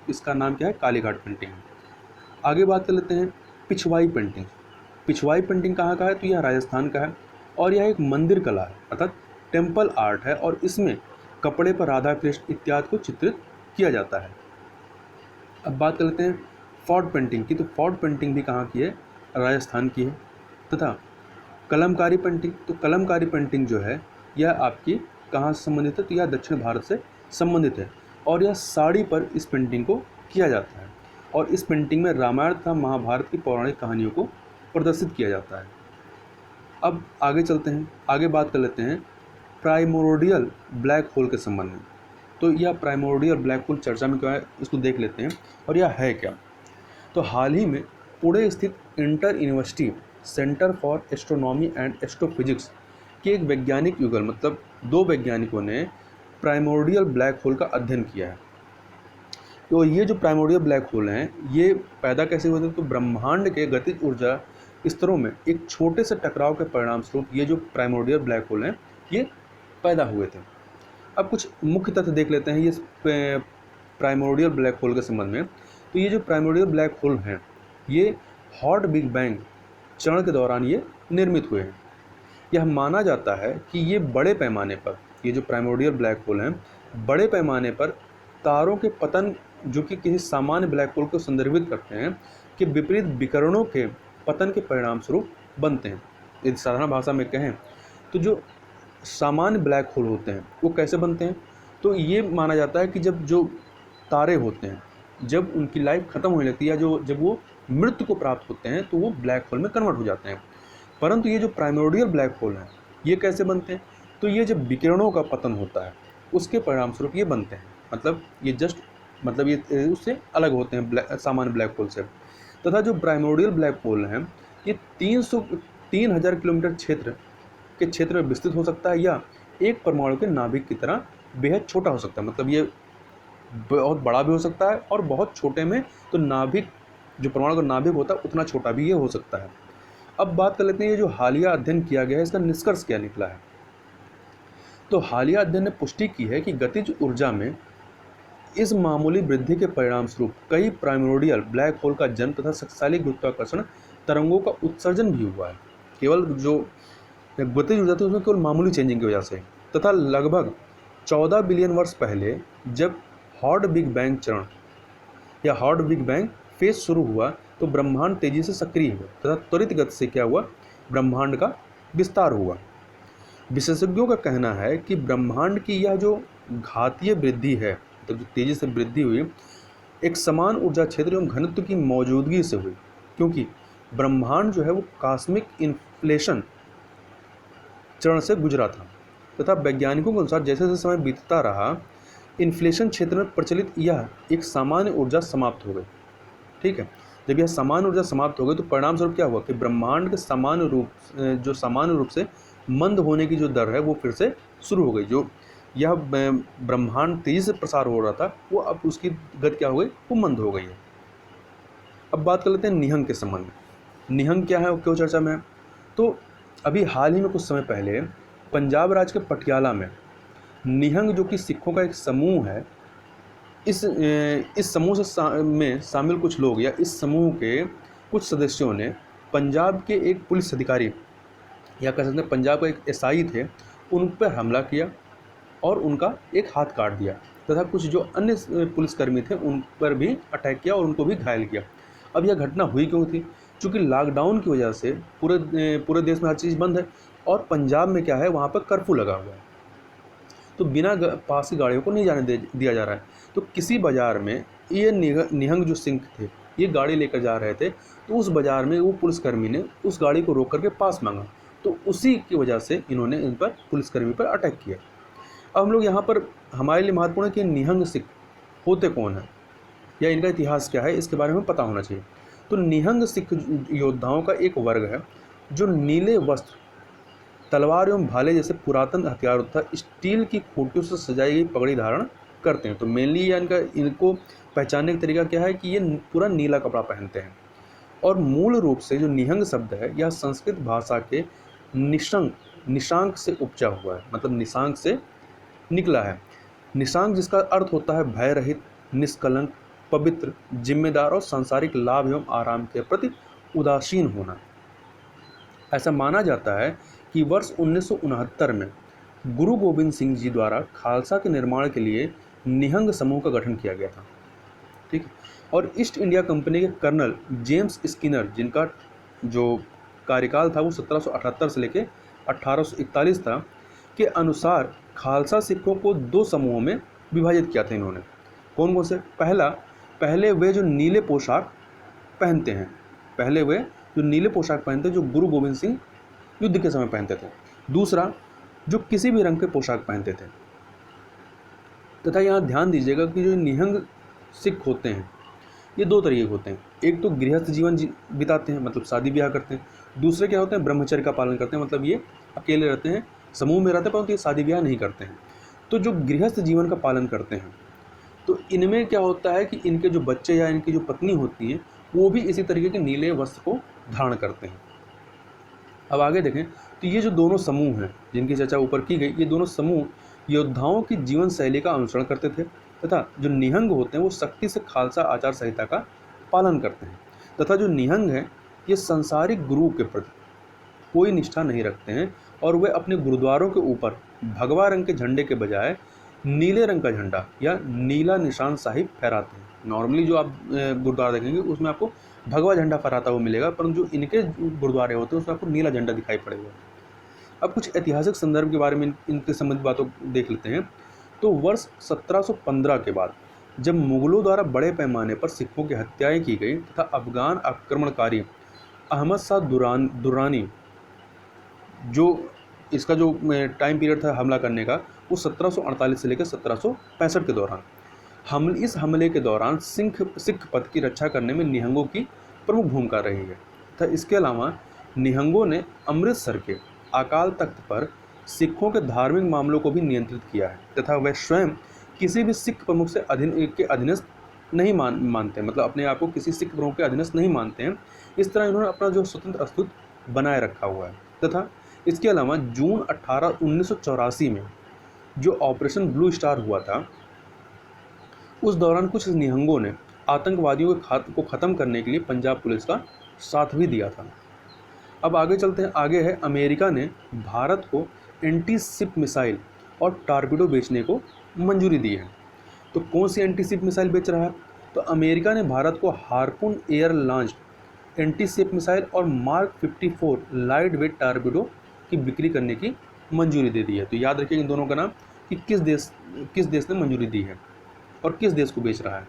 इसका नाम क्या है, काली घाट पेंटिंग है। आगे बात कर लेते हैं पिछवाई पेंटिंग। पिछवाई पेंटिंग कहाँ का है, तो यह राजस्थान का है और यह एक मंदिर कला है अर्थात टेम्पल आर्ट है और इसमें कपड़े पर राधा कृष्ण इत्यादि को चित्रित किया जाता है। अब बात कर लेते हैं फोर्ट पेंटिंग की। तो फोर्ट पेंटिंग भी कहाँ की है, राजस्थान की है। तथा कलमकारी पेंटिंग, तो कलमकारी पेंटिंग जो है यह आपकी कहाँ से संबंधित है, तो यह दक्षिण भारत से संबंधित है और यह साड़ी पर इस पेंटिंग को किया जाता है और इस पेंटिंग में रामायण तथा महाभारत की पौराणिक कहानियों को प्रदर्शित किया जाता है। अब आगे चलते हैं, आगे बात कर लेते हैं प्राइमोर्डियल ब्लैक होल के संबंध में। तो यह प्राइमोर्डियल ब्लैक होल चर्चा में क्या है, इसको देख लेते हैं और यह है क्या। तो हाल ही में पुणे स्थित inter university centre for astronomy and astrophysics के एक वैज्ञानिक युगल मतलब 2 वैज्ञानिकों ने प्राइमोर्डियल ब्लैक होल का अध्ययन किया है। तो ये जो प्राइमोर्डियल ब्लैक होल हैं ये पैदा कैसे हुए थे, तो ब्रह्मांड के गतिज ऊर्जा स्तरों में एक छोटे से टकराव के परिणाम स्वरूप ये जो प्राइमोर्डियल ब्लैक होल हैं ये पैदा हुए थे। अब कुछ मुख्य तथ्य देख लेते हैं ये प्राइमोर्डियल ब्लैक होल के संबंध में। तो ये जो प्राइमोर्डियल ब्लैक होल हैं ये हॉट बिग बैंग चरण के दौरान ये निर्मित हुए हैं। यह माना जाता है कि ये बड़े पैमाने पर, ये जो प्राइमोर्डियल ब्लैक होल हैं बड़े पैमाने पर तारों के पतन जो कि किसी सामान्य ब्लैक होल को संदर्भित करते हैं कि विपरीत विकिरणों के पतन के परिणाम स्वरूप बनते हैं। यदि साधारण भाषा में कहें तो जो सामान्य ब्लैक होल होते हैं वो कैसे बनते हैं, तो ये माना जाता है कि जब जो तारे होते हैं जब उनकी लाइफ ख़त्म होने लगती है या जब वो मृत्यु को प्राप्त होते हैं तो वो ब्लैक होल में कन्वर्ट हो जाते हैं। परंतु ये जो प्राइमोर्डियल ब्लैक होल हैं ये कैसे बनते हैं, तो ये जब विकिरणों का पतन होता है उसके परिणाम स्वरूप ये बनते हैं। मतलब ये ये उससे अलग होते हैं सामान्य ब्लैक होल से। तथा जो प्राइमोर्डियल ब्लैक होल हैं ये 3000 किलोमीटर क्षेत्र में विस्तृत हो सकता है या एक परमाणु के नाभिक की तरह बेहद छोटा हो सकता है। मतलब ये बहुत बड़ा भी हो सकता है और बहुत छोटे में तो नाभिक जो परमाणु का नाभिक होता है उतना छोटा भी ये हो सकता है। अब बात कर लेते हैं ये जो हालिया अध्ययन किया गया है इसका निष्कर्ष क्या निकला है। तो हालिया अध्ययन ने पुष्टि की है कि गतिज ऊर्जा में इस मामूली वृद्धि के परिणाम स्वरूप कई प्राइमोर्डियल ब्लैक होल का जन्म तथा शक्तिशाली गुरुत्वाकर्षण तरंगों का उत्सर्जन भी हुआ है। केवल जो गतिज ऊर्जा थी उसमें केवल मामूली चेंजिंग की वजह से। तथा लगभग 14 बिलियन वर्ष पहले जब हॉट बिग बैंग चरण या हॉट बिग बैंग फेज शुरू हुआ तो ब्रह्मांड तेजी से सक्रिय हुआ तथा त्वरित गति से क्या हुआ, ब्रह्मांड का विस्तार हुआ। विशेषज्ञों का कहना है कि ब्रह्मांड की यह जो घातीय वृद्धि है, तो जो तेजी से वृद्धि हुई, एक समान ऊर्जा क्षेत्र एवं घनत्व की मौजूदगी से हुई, क्योंकि ब्रह्मांड जो है वो कॉस्मिक इन्फ्लेशन चरण से गुजरा था। तथा वैज्ञानिकों के अनुसार जैसे जैसे समय बीतता रहा इन्फ्लेशन क्षेत्र में प्रचलित यह एक सामान्य ऊर्जा समाप्त हो गई। ठीक है, जब यह सामान्य ऊर्जा समाप्त हो गई तो परिणाम स्वरूप क्या हुआ कि ब्रह्मांड के सामान्य रूप से मंद होने की जो दर है वो फिर से शुरू हो गई। जो यह ब्रह्मांड तेजी से प्रसार हो रहा था वो अब उसकी गति क्या हो गई, वो मंद हो गई है। अब बात कर लेते हैं निहंग के संबंध में। निहंग क्या है, क्यों चर्चा में है, तो अभी हाल ही में कुछ समय पहले पंजाब राज्य के पटियाला में निहंग जो कि सिखों का एक समूह है, इस समूह में शामिल कुछ लोग या इस समूह के कुछ सदस्यों ने पंजाब के एक पुलिस अधिकारी या कह सकते हैं पंजाब का एक एसआई थे उन पर हमला किया और उनका एक हाथ काट दिया तथा कुछ जो अन्य पुलिसकर्मी थे उन पर भी अटैक किया और उनको भी घायल किया। अब यह घटना हुई क्यों थी, चूँकि लॉकडाउन की वजह से पूरे देश में हर चीज़ बंद है और पंजाब में क्या है वहाँ पर कर्फ्यू लगा हुआ है, तो बिना पास की गाड़ियों को नहीं जाने दिया जा रहा है। तो किसी बाज़ार में ये निहंग जो सिंह थे ये गाड़ी लेकर जा रहे थे, तो उस बाज़ार में वो पुलिसकर्मी ने उस गाड़ी को रोक करके पास मांगा, तो उसी की वजह से इन्होंने इन पर पुलिसकर्मी पर अटैक किया। अब हम लोग यहाँ पर हमारे लिए महत्वपूर्ण है कि निहंग सिख होते कौन हैं या इनका इतिहास क्या है, इसके बारे में पता होना चाहिए। तो निहंग सिख योद्धाओं का एक वर्ग है जो नीले वस्त्र, तलवार एवं भाले जैसे पुरातन हथियार तथा स्टील की खूंटियों से सजाई गई पगड़ी धारण करते हैं। तो मेनली इनको पहचानने का तरीका क्या है कि ये पूरा नीला कपड़ा पहनते हैं। और मूल रूप से जो निहंग शब्द है यह संस्कृत भाषा के निशांक से उपजा हुआ है, मतलब निशांक से निकला है। निशांक जिसका अर्थ होता है भय रहित, निष्कलंक, पवित्र, जिम्मेदार और सांसारिक लाभ एवं आराम के प्रति उदासीन होना। ऐसा माना जाता है कि वर्ष 1969 में गुरु गोविंद सिंह जी द्वारा खालसा के निर्माण के लिए निहंग समूह का गठन किया गया था। ठीक है, और ईस्ट इंडिया कंपनी के कर्नल जेम्स स्किनर, जिनका जो कार्यकाल था वो 1778 से लेकर 1841 था, के अनुसार खालसा सिखों को 2 समूहों में विभाजित किया था इन्होंने। कौन कौन से, पहला पहले वे जो नीले पोशाक पहनते हैं, पहले वे जो नीले पोशाक पहनते हैं जो गुरु गोविंद सिंह युद्ध के समय पहनते थे। दूसरा, जो किसी भी रंग के पोशाक पहनते थे। तथा यहाँ ध्यान दीजिएगा कि जो निहंग सिख होते हैं ये दो तरीके के होते हैं। एक तो गृहस्थ जीवन बिताते हैं, मतलब शादी ब्याह करते हैं। दूसरे क्या होते हैं, ब्रह्मचर्य का पालन करते हैं, मतलब ये अकेले रहते हैं, समूह में रहते हैं, परंतु ये शादी ब्याह नहीं करते हैं। तो जो गृहस्थ जीवन का पालन करते हैं तो इनमें क्या होता है कि इनके जो बच्चे या इनकी जो पत्नी होती हैं वो भी इसी तरीके के नीले वस्त्र को धारण करते हैं। अब आगे देखें तो ये जो दोनों समूह हैं जिनकी चर्चा ऊपर की गई, ये दोनों समूह योद्धाओं की जीवन शैली का अनुसरण करते थे तथा जो निहंग होते हैं वो सख्ती से खालसा आचार संहिता का पालन करते हैं। तथा जो निहंग हैं ये संसारिक गुरु के प्रति कोई निष्ठा नहीं रखते हैं और वे अपने गुरुद्वारों के ऊपर भगवा रंग के झंडे के बजाय नीले रंग का झंडा या नीला निशान साहिब फहराते हैं। नॉर्मली जो आप गुरुद्वारा देखेंगे उसमें आपको भगवा झंडा फहराता हुआ मिलेगा, परंतु जो इनके गुरुद्वारे होते हैं उसमें आपको नीला झंडा दिखाई पड़ेगा। अब कुछ ऐतिहासिक संदर्भ के बारे में इनके संबंधित बातों देख लेते हैं। तो वर्ष 1715 के बाद जब मुगलों द्वारा बड़े पैमाने पर सिखों की हत्याएं की गई तथा अफगान आक्रमणकारी अहमद शाह दुर्रानी जो इसका जो टाइम पीरियड था हमला करने का वो 1748 से लेकर 1765 के दौरान इस हमले के दौरान सिख पद की रक्षा करने में निहंगों की प्रमुख भूमिका रही है तथा इसके अलावा निहंगों ने अमृतसर के अकाल तख्त पर सिखों के धार्मिक मामलों को भी नियंत्रित किया है तथा वह स्वयं किसी भी सिख प्रमुख से अधीनस्थ नहीं मानते, मतलब अपने आप को किसी सिख प्रमुख के अधीनस्थ नहीं मानते हैं। इस तरह इन्होंने अपना जो स्वतंत्र अस्तित्व बनाए रखा हुआ है। तथा इसके अलावा जून 18 1984 में जो ऑपरेशन ब्लू स्टार हुआ था उस दौरान कुछ निहंगों ने आतंकवादियों को ख़त्म करने के लिए पंजाब पुलिस का साथ भी दिया था। अब आगे चलते हैं। आगे है अमेरिका ने भारत को एंटी शिप मिसाइल और टारपीडो बेचने को मंजूरी दी है। तो कौन सी एंटी शिप मिसाइल बेच रहा है? तो अमेरिका ने भारत को harpoon air launched anti ship missile और मार्क 54 लाइट वेट टारपीडो की बिक्री करने की मंजूरी दे दी है। तो याद रखिए इन दोनों का नाम कि किस देश ने मंजूरी दी है और किस देश को बेच रहा है।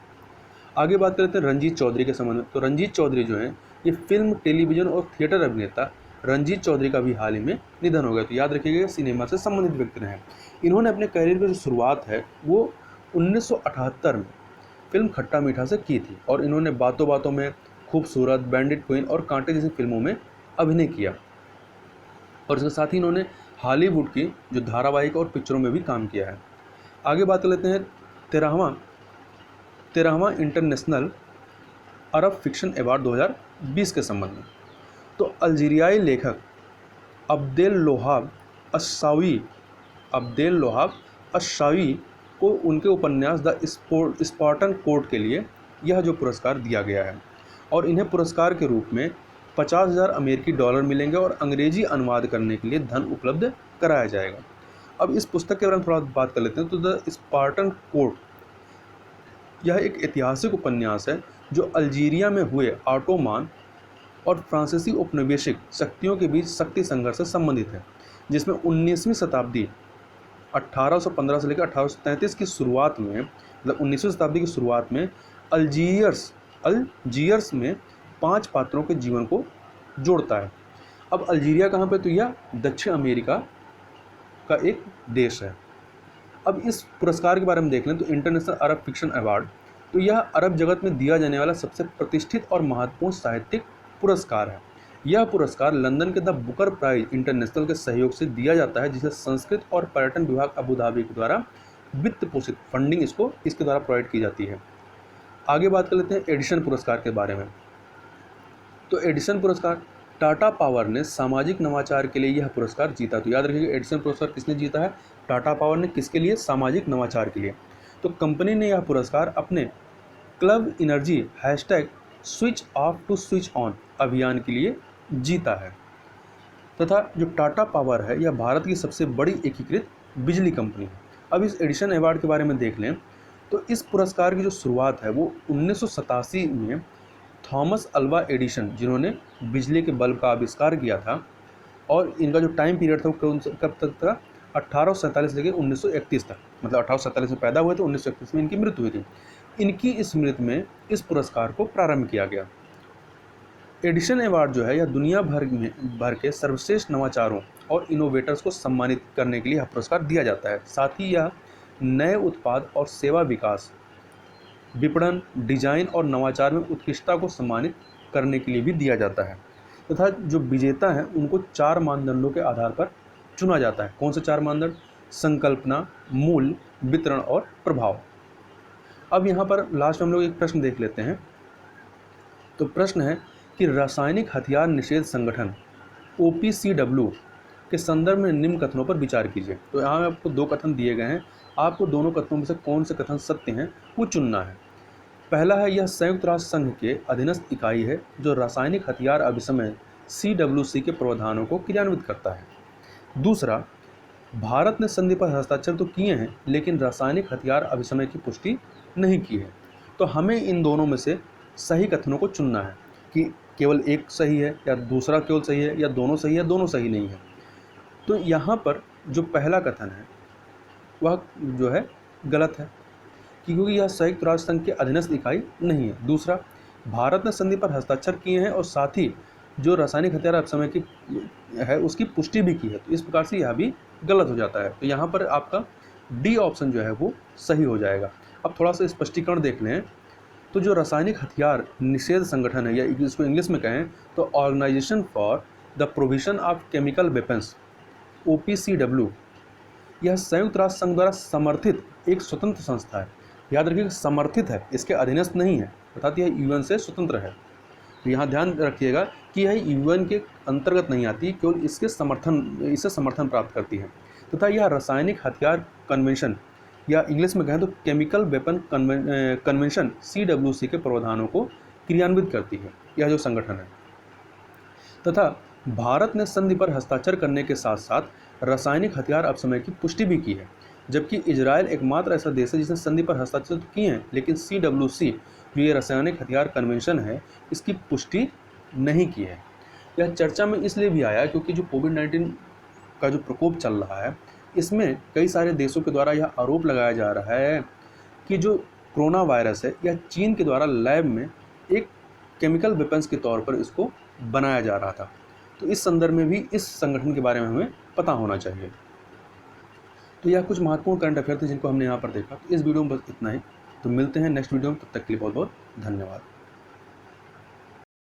आगे बात करते हैं रंजीत चौधरी के संबंध में। तो रंजीत चौधरी जो हैं ये फिल्म, टेलीविज़न और थिएटर अभिनेता रंजीत चौधरी का भी हाल ही में निधन हो गया। तो याद रखिएगा सिनेमा से संबंधित व्यक्ति रहे। इन्होंने अपने करियर की जो शुरुआत है वो 1978 में फिल्म खट्टा मीठा से की थी और इन्होंने बातों बातों में, खूबसूरत, बैंडिट क्वीन और कांटे जैसी फिल्मों में अभिनय किया और इसके साथ ही इन्होंने हॉलीवुड की जो धारावाहिक और पिक्चरों में भी काम किया है। आगे बात कर लेते हैं 13वां इंटरनेशनल अरब फिक्शन अवार्ड 2020 के संबंध में। तो अल्जीरियाई लेखक अब्देल लोहाब अश्शावी को उनके उपन्यास द स्पार्टन कोड के लिए यह जो पुरस्कार दिया गया है और इन्हें पुरस्कार के रूप में $50,000 अमेरिकी मिलेंगे और अंग्रेजी अनुवाद करने के लिए धन उपलब्ध कराया जाएगा। अब इस पुस्तक के बारे में थोड़ा बात कर लेते हैं। तो द स्पार्टन कोड यह एक ऐतिहासिक उपन्यास है जो अल्जीरिया में हुए ऑटोमान और फ्रांसीसी औपनिवेशिक शक्तियों के बीच शक्ति संघर्ष से संबंधित है, जिसमें 19वीं शताब्दी 1815 से लेकर 1833 की शुरुआत में, मतलब 19वीं शताब्दी की शुरुआत में अल्जीयर्स में 5 पात्रों के जीवन को जोड़ता है। अब अल्जीरिया कहाँ पे? तो यह दक्षिण अमेरिका का एक देश है। अब इस पुरस्कार के बारे में देख लें तो इंटरनेशनल अरब फिक्शन अवार्ड, तो यह अरब जगत में दिया जाने वाला सबसे प्रतिष्ठित और महत्वपूर्ण साहित्यिक पुरस्कार है। यह पुरस्कार लंदन के द बुकर प्राइज इंटरनेशनल के सहयोग से दिया जाता है, जिसे संस्कृत और पर्यटन विभाग अबू धाबी के द्वारा वित्त पोषित फंडिंग इसके द्वारा प्रोवाइड की जाती है। आगे बात कर लेते हैं एडिसन पुरस्कार के बारे में। तो एडिसन पुरस्कार, टाटा पावर ने सामाजिक नवाचार के लिए यह पुरस्कार जीता। तो याद रखिएगा एडिसन पुरस्कार किसने जीता है? टाटा पावर ने। किसके लिए? सामाजिक नवाचार के लिए। तो कंपनी ने यह पुरस्कार अपने club energy #switch off to switch on अभियान के लिए जीता है। तथा जो टाटा पावर है यह भारत की सबसे बड़ी एकीकृत बिजली कंपनी है। अब इस एडिसन अवार्ड के बारे में देख लें तो इस पुरस्कार की जो शुरुआत है वो 1987 में थॉमस अल्वा एडिसन, जिन्होंने बिजली के बल्ब का आविष्कार किया था, और इनका जो टाइम पीरियड था वो कब तक था? 1847 से लेकर 1931 तक, मतलब 1847 में पैदा हुए थे, 1931 में इनकी मृत्यु हुई थी। इनकी स्मृति में इस पुरस्कार को प्रारंभ किया गया। एडिसन अवार्ड जो है यह दुनिया भर के सर्वश्रेष्ठ नवाचारों और इनोवेटर्स को सम्मानित करने के लिए यह पुरस्कार दिया जाता है। साथ ही यह नए उत्पाद और सेवा विकास, विपणन, डिजाइन और नवाचार में उत्कृष्टता को सम्मानित करने के लिए भी दिया जाता है तथा जो विजेता हैं उनको 4 मानदंडों के आधार पर चुना जाता है। कौन से 4 मानदंड? संकल्पना, मूल्य, वितरण और प्रभाव। अब यहाँ पर लास्ट में हम लोग एक प्रश्न देख लेते हैं। तो प्रश्न है कि रासायनिक हथियार निषेध संगठन OPCW के संदर्भ में निम्न कथनों पर विचार कीजिए। तो यहाँ आपको 2 कथन दिए गए हैं, आपको दोनों कथनों में से कौन से कथन सत्य हैं वो चुनना है। पहला है, यह संयुक्त राष्ट्र संघ के अधीनस्थ इकाई है जो रासायनिक हथियार अभिसमय CWC के प्रावधानों को क्रियान्वित करता है। दूसरा, भारत ने संधि पर हस्ताक्षर तो किए हैं लेकिन रासायनिक हथियार अभिसमय की पुष्टि नहीं की है। तो हमें इन दोनों में से सही कथनों को चुनना है कि केवल एक सही है या दूसरा केवल सही है या दोनों सही है, दोनों सही नहीं है। तो यहाँ पर जो पहला कथन है वह जो है गलत है क्योंकि यह संयुक्त राष्ट्र संघ के अधीनस्थ इकाई नहीं है। दूसरा, भारत ने संधि पर हस्ताक्षर किए हैं और साथ ही जो रासायनिक हथियार अभिसमय की है उसकी पुष्टि भी की है, तो इस प्रकार से यह भी गलत हो जाता है। तो यहाँ पर आपका डी ऑप्शन जो है वो सही हो जाएगा। अब थोड़ा सा स्पष्टीकरण देख लें। तो जो रासायनिक हथियार निषेध संगठन है या इसको इंग्लिश में कहें तो organisation for the provision of chemical weapons OPCW, यह संयुक्त राष्ट्र संघ द्वारा समर्थित एक स्वतंत्र संस्था है। याद रखिए समर्थित है, इसके अधीनस्थ नहीं है, अर्थात यह UN से स्वतंत्र है। तो यहाँ ध्यान रखिएगा कि यह UN के अंतर्गत नहीं आती, केवल इससे समर्थन प्राप्त करती है तथा यह रासायनिक हथियार कन्वेंशन या इंग्लिश में कहें तो केमिकल वेपन कन्वेंशन CWC के प्रावधानों को क्रियान्वित करती है, यह जो संगठन है। तथा भारत ने संधि पर हस्ताक्षर करने के साथ साथ रासायनिक हथियार अभिसमय की पुष्टि भी की है, जबकि इजराइल एकमात्र ऐसा देश है जिसने संधि पर हस्ताक्षर किए हैं लेकिन CWC जो ये रासायनिक हथियार कन्वेंशन है इसकी पुष्टि नहीं की है। यह चर्चा में इसलिए भी आया क्योंकि जो कोविड-19 का जो प्रकोप चल रहा है इसमें कई सारे देशों के द्वारा यह आरोप लगाया जा रहा है कि जो कोरोना वायरस है यह चीन के द्वारा लैब में एक केमिकल वेपन्स के तौर पर इसको बनाया जा रहा था। तो इस संदर्भ में भी इस संगठन के बारे में हमें पता होना चाहिए। तो यह कुछ महत्वपूर्ण करंट अफेयर थे जिनको हमने यहाँ पर देखा। तो इस वीडियो में बस इतना ही। तो मिलते हैं नेक्स्ट वीडियो में, तब तक के लिए बहुत बहुत धन्यवाद।